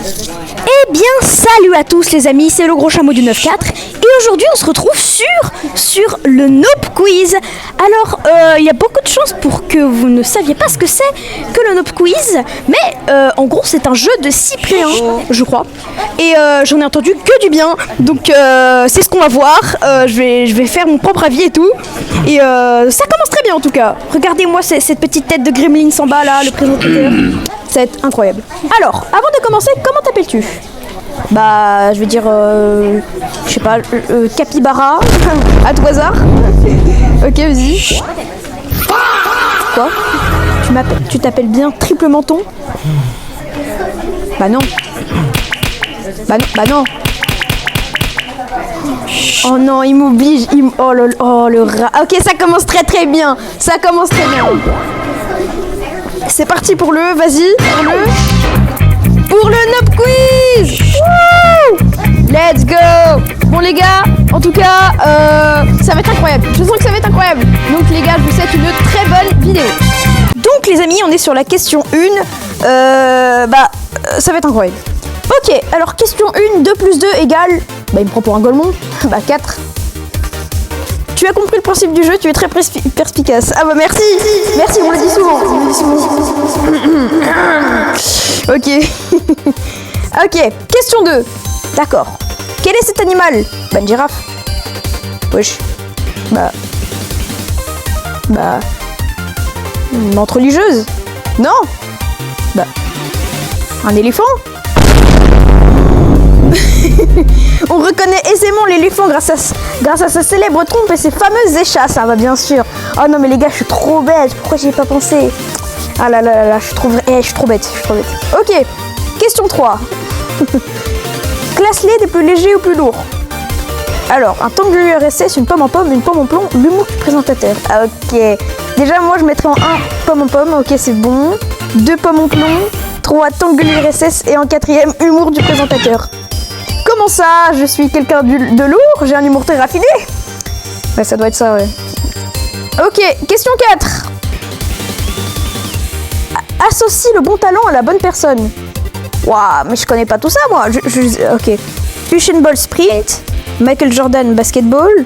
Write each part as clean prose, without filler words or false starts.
Eh bien, salut à tous les amis, c'est le gros chameau du 9-4 et aujourd'hui on se retrouve sur le Nope Quiz. Alors, il y a beaucoup de chances pour que vous ne saviez pas ce que c'est que le Nope Quiz, mais en gros c'est un jeu de Cyprien, je crois, et j'en ai entendu que du bien, donc c'est ce qu'on va voir. Je vais faire mon propre avis et tout, et ça commence très bien en tout cas. Regardez-moi cette petite tête de gremlin en bas là, le présentateur. Ça va être incroyable. Alors, avant de commencer, comment t'appelles-tu? Bah, je vais dire, je sais pas, capybara, à tout hasard. Ok, vas-y. Quoi? Tu t'appelles bien Triple Menton? Bah non. Bah non. Oh non, il m'oblige. Oh le rat. Ok, ça commence très bien. Ça commence très bien. C'est parti pour le, vas-y, pour le Nope Quiz. Woo! Let's go. Bon les gars, en tout cas, ça va être incroyable. Je sens que ça va être incroyable. Donc les gars, je vous souhaite une très bonne vidéo. Donc les amis, on est sur la question 1. Ça va être incroyable. Ok, alors question 1, 2 plus 2 égale... Bah il me prend pour un golemon. Bah 4. Tu as compris le principe du jeu, tu es très perspicace. Ah bah merci, on le dit souvent. Ok, question 2. D'accord. Quel est cet animal? Bah une girafe. Wesh. Une menthe religieuse? Non. Bah un éléphant. On reconnaît aisément l'éléphant grâce à sa célèbre trompe et ses fameuses échasses, ça va bien sûr. Oh non mais les gars, je suis trop bête, pourquoi j'y ai pas pensé? Ah là, je suis trop bête. Ok, question 3. Classe-les des plus légers au plus lourds. Alors, un tangle URSS, une pomme en plomb, l'humour du présentateur. Ok, déjà moi je mettrais en 1 pomme en pomme, ok c'est bon. 2 pommes en plomb, 3 tangle URSS et en 4e humour du présentateur. Comment ça? Je suis quelqu'un de lourd? J'ai un humour très raffiné? Ouais, ça doit être ça, ouais. Ok, question 4. Associe le bon talent à la bonne personne. Waouh, mais je connais pas tout ça, moi. Ok. Usain Bolt sprint. Michael Jordan basketball.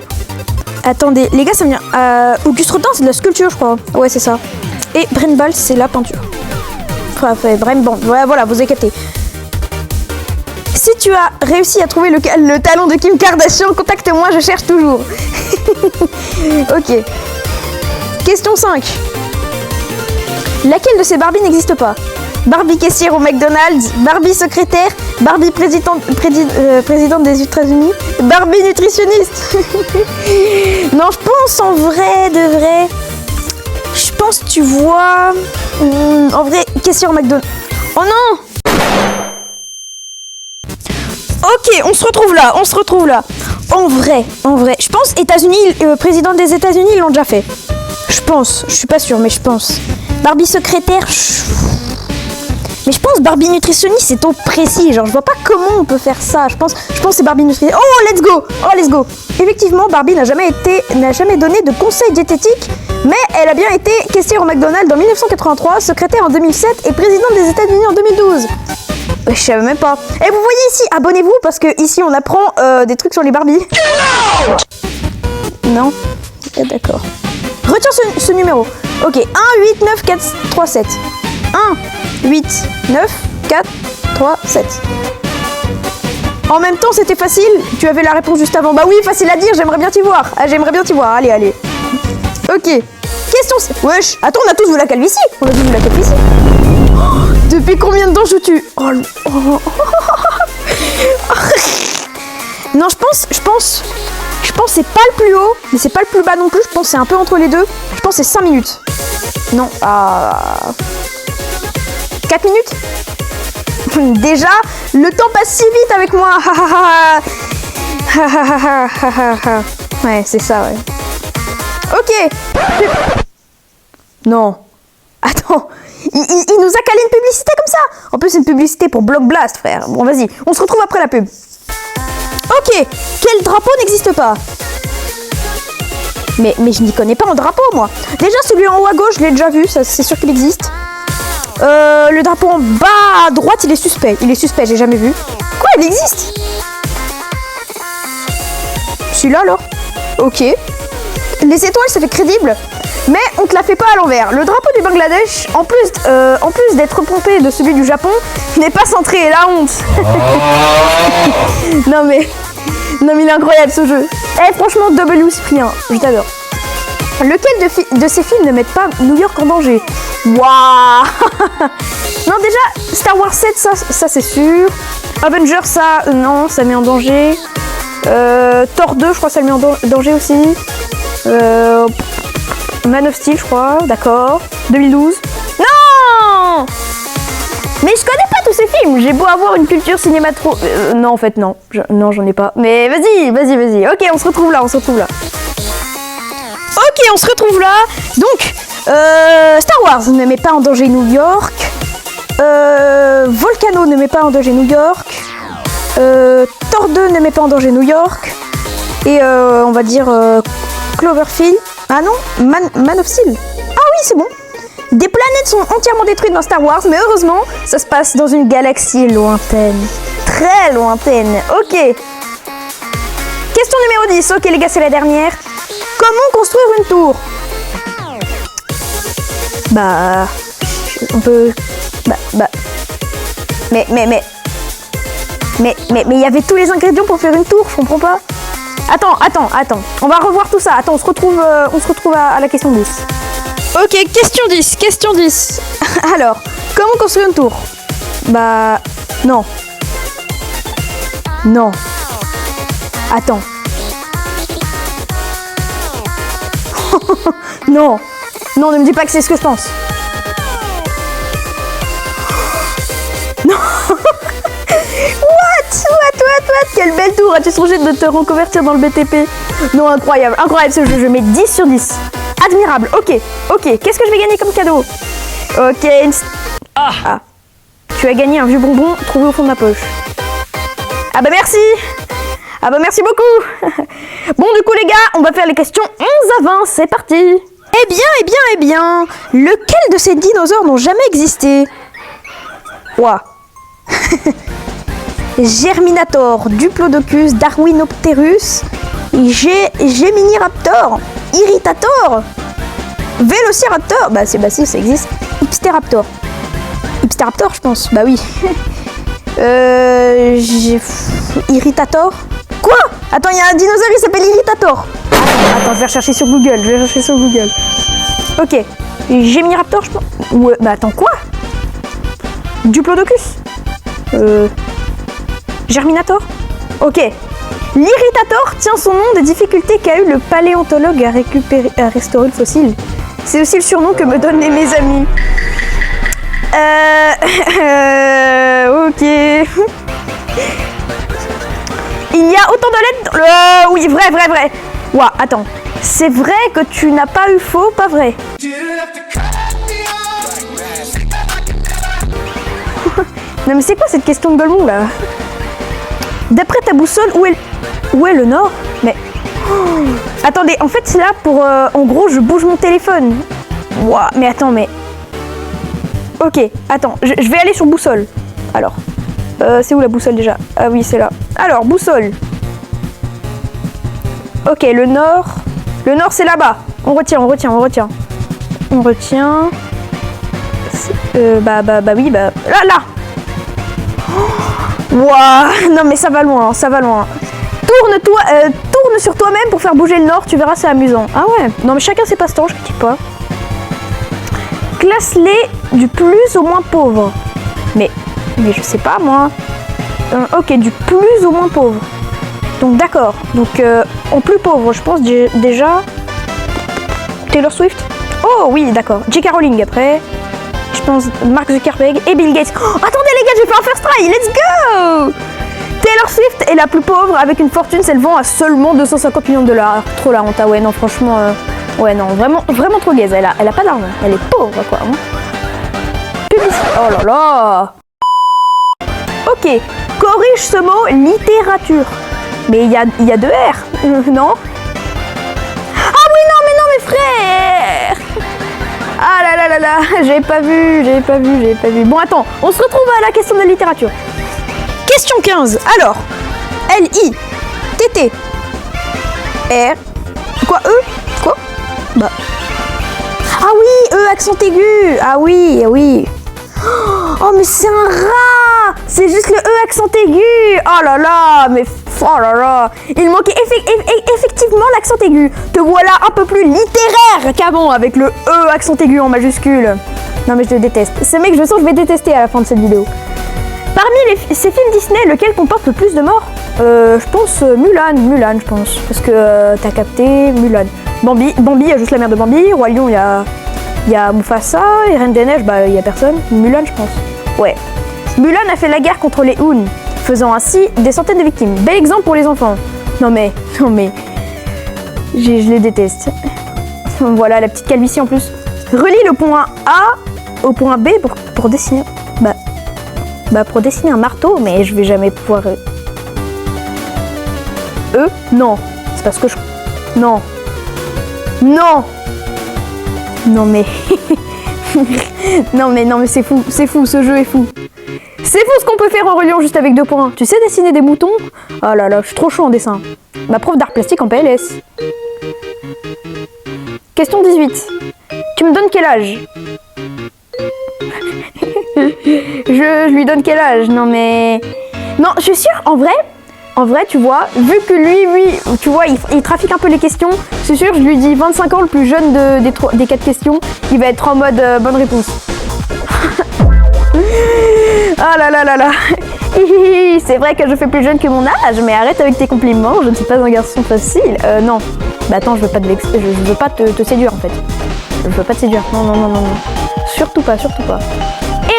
Attendez, les gars, ça me vient... Auguste Rodin, c'est de la sculpture, je crois. Ouais, c'est ça. Et Brent Ball, c'est la peinture. Enfin, bon, voilà, vous avez capté. Si tu as réussi à trouver le talent de Kim Kardashian, contacte-moi, je cherche toujours. Ok. Question 5. Laquelle de ces Barbies n'existe pas? Barbie caissière au McDonald's, Barbie secrétaire, Barbie présidente des États-Unis, Barbie nutritionniste. Non, je pense en vrai, de vrai. Je pense, tu vois... en vrai, caissière au McDonald's. Oh non! Ok, on se retrouve là. En vrai, je pense États-Unis, président des États-Unis, ils l'ont déjà fait. Je pense, je suis pas sûre, mais je pense. Barbie secrétaire, mais je pense Barbie nutritionniste, c'est trop précis. Genre, je vois pas comment on peut faire ça. Je pense c'est Barbie nutritionniste. Oh, let's go. Effectivement, Barbie n'a jamais donné de conseils diététiques, mais elle a bien été caissière au McDonald's en 1983, secrétaire en 2007 et présidente des États-Unis en 2012. Je savais même pas. Et vous voyez ici, abonnez-vous parce que ici on apprend des trucs sur les Barbies. Non. D'accord. Retiens ce numéro. Ok, 1, 8, 9, 4, 3, 7. 1, 8, 9, 4, 3, 7. En même temps, c'était facile. Tu avais la réponse juste avant. Bah oui, facile à dire, j'aimerais bien t'y voir. Ah, j'aimerais bien t'y voir. Allez. Ok. Question... Wesh. Attends, on a tous vu la calvitie. Depuis combien de temps joues-tu? Non, je pense c'est pas le plus haut, mais c'est pas le plus bas non plus. Je pense c'est un peu entre les deux. Je pense c'est 5 minutes. Non, 4 minutes. Déjà, le temps passe si vite avec moi. Ouais, c'est ça, ouais. Ok. Non. Attends. Il nous a calé une publicité comme ça. En plus, c'est une publicité pour Block Blast, frère. Bon, vas-y. On se retrouve après la pub. Ok. Quel drapeau n'existe pas? Mais je n'y connais pas en drapeau, moi. Déjà, celui en haut à gauche, je l'ai déjà vu. Ça, c'est sûr qu'il existe. Le drapeau en bas à droite, il est suspect. Il est suspect, j'ai jamais vu. Quoi, il existe? Celui-là alors? Ok. Les étoiles, ça fait crédible. Mais on te la fait pas à l'envers. Le drapeau du Bangladesh, en plus d'être pompé de celui du Japon, n'est pas centré. La honte. Non mais il est incroyable ce jeu. Eh franchement, W Cyprien, je t'adore. Lequel de ces films ne met pas New York en danger? Waouh. Non déjà, Star Wars 7, ça c'est sûr. Avengers, ça, non, ça met en danger. Thor 2, je crois que ça le met en danger aussi. Man of Steel, je crois, d'accord. 2012. Non. Mais je connais pas tous ces films. J'ai beau avoir une culture cinématro... non, en fait, non. Non, j'en ai pas. Mais vas-y. Ok, on se retrouve là. Ok, on se retrouve là. Donc, Star Wars ne met pas en danger New York. Volcano ne met pas en danger New York. Thor 2 ne met pas en danger New York. Et on va dire Cloverfield. Ah non, Man of Steel. Ah oui, c'est bon. Des planètes sont entièrement détruites dans Star Wars, mais heureusement, ça se passe dans une galaxie lointaine. Très lointaine. Ok. Question numéro 10. Ok les gars, c'est la dernière. Comment construire une tour? Bah... On peut... Mais il y avait tous les ingrédients pour faire une tour, je comprends pas. Attends. On va revoir tout ça. Attends, on se retrouve à la question 10. Ok, question 10. Alors, comment construire une tour? Bah... Non. Attends. Non, ne me dis pas que c'est ce que je pense. Non. What? Quelle belle tour. As-tu songé de te reconvertir dans le BTP? Non, incroyable ce jeu. Je mets 10 sur 10. Admirable. Ok. Qu'est-ce que je vais gagner comme cadeau? Ok. Ah. Tu as gagné un vieux bonbon trouvé au fond de ma poche. Ah bah merci beaucoup. Bon, du coup les gars, on va faire les questions 11 à 20. C'est parti. Eh bien. Lequel de ces dinosaures n'ont jamais existé? Ouah. Germinator, Diplodocus, Darwinopterus, Geminiraptor, Irritator, Velociraptor, bah si ça existe, Hypsteraptor, je pense, bah oui. Irritator. Quoi? Attends, il y a un dinosaure qui s'appelle Irritator. Attends, je vais rechercher sur Google. Ok, Geminiraptor, je pense. Ouais, bah attends, quoi? Diplodocus. Germinator. Ok. L'Irritator tient son nom des difficultés qu'a eu le paléontologue à restaurer le fossile. C'est aussi le surnom que me donnent mes amis. Ok. Il y a autant de lettres... oui, vrai. Ouah, attends. C'est vrai que tu n'as pas eu faux, pas vrai. Non mais c'est quoi cette question de Golemon là? D'après ta boussole, où est le nord? Mais... Oh. Attendez, en fait c'est là pour... en gros, je bouge mon téléphone. Ouah, mais attends, mais... Ok, attends, je vais aller sur boussole. Alors, c'est où la boussole déjà? Ah oui, c'est là. Alors, boussole. Ok, le nord c'est là-bas. On retient. Bah oui, là. Ouah, non mais ça va loin. Tourne sur toi-même pour faire bouger le nord, tu verras, c'est amusant. Ah ouais, non mais chacun ses passe-temps, je critique pas. Classe-les du plus au moins pauvre. Mais je sais pas moi. Ok, du plus au moins pauvre. Donc d'accord. Donc en plus pauvre, je pense déjà Taylor Swift. Oh oui, d'accord. J.K. Rowling après. Je pense Mark Zuckerberg et Bill Gates. Oh, attendez les gars, j'ai fait un first try. Let's go. Taylor Swift est la plus pauvre avec une fortune s'élevant à seulement 250 millions de dollars. Trop la honte. Ah ouais, non, franchement, ouais, non, vraiment trop gaze. Elle a pas d'argent. Elle est pauvre, quoi. Publicité. Oh là là. Ok. Corrige ce mot littérature. Mais il y a 2 R. Non. Ah oui, non, mais frère. Ah là là. là là là, j'avais pas vu. Bon, attends, on se retrouve à la question de la littérature. Question 15. Alors, L-I-T-T R. Quoi, E? Quoi? Bah. Ah oui, E accent aigu. Ah oui. Oh, mais c'est un rat. C'est juste le E accent aigu. Oh là là, mais oh là là. Il manquait effectivement l'accent aigu. Te voilà un peu plus littéraire qu'avant avec le E accent aigu en majuscule. Non mais je le déteste. Ce mec, je sens que je vais détester à la fin de cette vidéo. Parmi ces films Disney, lequel comporte le plus de morts? Je pense Mulan, je pense. Parce que t'as capté Mulan. Bambi, il y a juste la mère de Bambi. Roi Lion, il y a Mufasa. Et Reine des Neiges, bah il y a personne. Mulan, je pense. Ouais. Mulan a fait la guerre contre les Huns, faisant ainsi des centaines de victimes. Bel exemple pour les enfants. Non mais. Je les déteste. Voilà, la petite calvitie en plus. Relie le point A au point B pour dessiner. Pour dessiner un marteau, mais je vais jamais pouvoir. Non. C'est parce que je. Non. Non mais. non mais c'est fou, ce jeu est fou. C'est fou ce qu'on peut faire en reliant juste avec 2 points. Tu sais dessiner des moutons? Oh là là, je suis trop chaud en dessin. Ma prof d'art plastique en PLS. Question 18. Tu me donnes quel âge? je lui donne quel âge? Non mais... Non, je suis sûre, en vrai, tu vois, vu que lui, tu vois, il trafique un peu les questions, c'est sûr, je lui dis 25 ans, le plus jeune des 4 questions, il va être en mode bonne réponse. Ah là là là là. C'est vrai que je fais plus jeune que mon âge, mais arrête avec tes compliments, je ne suis pas un garçon facile. Non. Bah attends, je veux pas te séduire en fait. Je veux pas te séduire. Non. Surtout pas.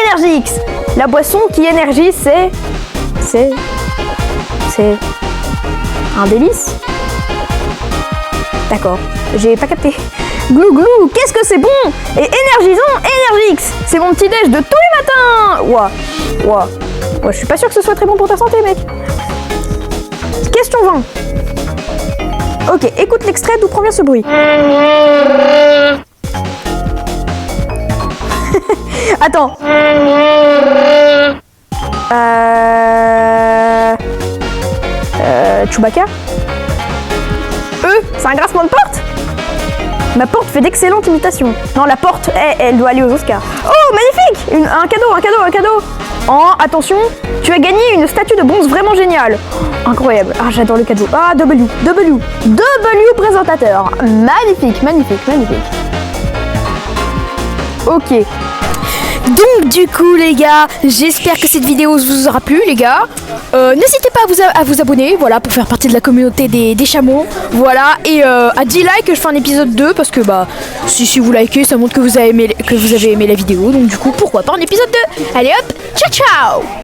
Énergie X. La boisson qui énergie, c'est un délice. D'accord, j'ai pas capté. Glou glou, qu'est-ce que c'est bon et énergisant, Énergie X. C'est mon petit déj de tous les matins. Ouah, je suis pas sûre que ce soit très bon pour ta santé, mec. Question 20. Ok, écoute l'extrait d'où provient ce bruit. Attends. Chewbacca. C'est un grincement de porte. Ma porte fait d'excellentes imitations. Non, la porte, elle doit aller aux Oscars. Oh, magnifique. Un cadeau. Oh, attention, tu as gagné une statue de bronze vraiment géniale. Oh, incroyable. Ah, j'adore le cadeau. Ah, W présentateur. Magnifique. Ok. Donc du coup les gars, j'espère que cette vidéo vous aura plu les gars. N'hésitez pas à vous abonner, voilà, pour faire partie de la communauté des chameaux. Voilà, et à 10 likes, je fais un épisode 2 parce que bah si vous likez, ça montre que vous avez aimé la vidéo. Donc du coup, pourquoi pas un épisode 2. Allez hop, ciao.